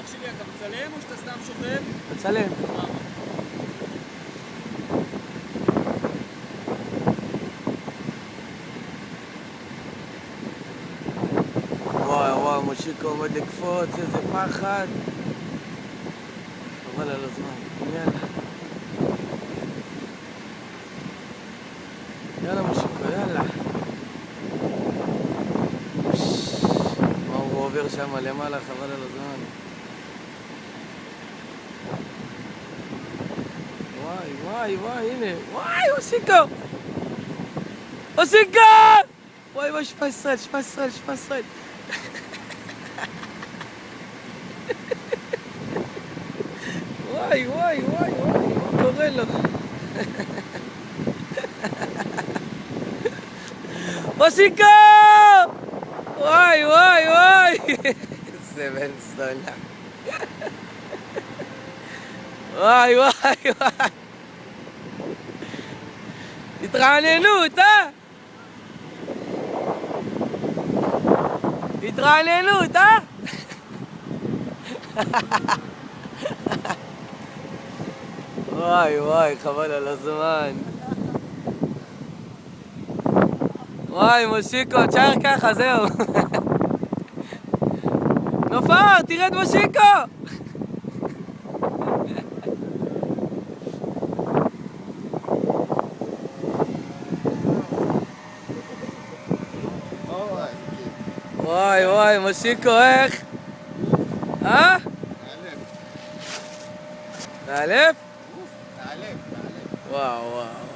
אח שלי, אתה מצלם או שאתה סתם שוכב? מצלם. וואי וואי, מושיקו עומד לקפוץ, איזה פחד. חבל על הזמן. יאללה. יאללה מושיקו, יאללה. מה הוא עובר שם למעלה, חבל על הזמן. וואי וואי וואי, הנה. וואי, מושיקו! מושיקו! וואי וואי, שמע ישראל, שמע ישראל, שמע ישראל. וואי וואי וואי וואי, מה קורה לו? מושיקו! וואי וואי וואי! איזה בן סולה. וואי וואי וואי! התרעננות, אה? התרעננות, אה? וואי וואי, חבל על הזמן. וואי מושיקו, תשאר ככה, זהו. נופר, תרד מושיקו! וואי וואי, מושיקו, איך? אה? מאלף? מאלף. וואו וואו.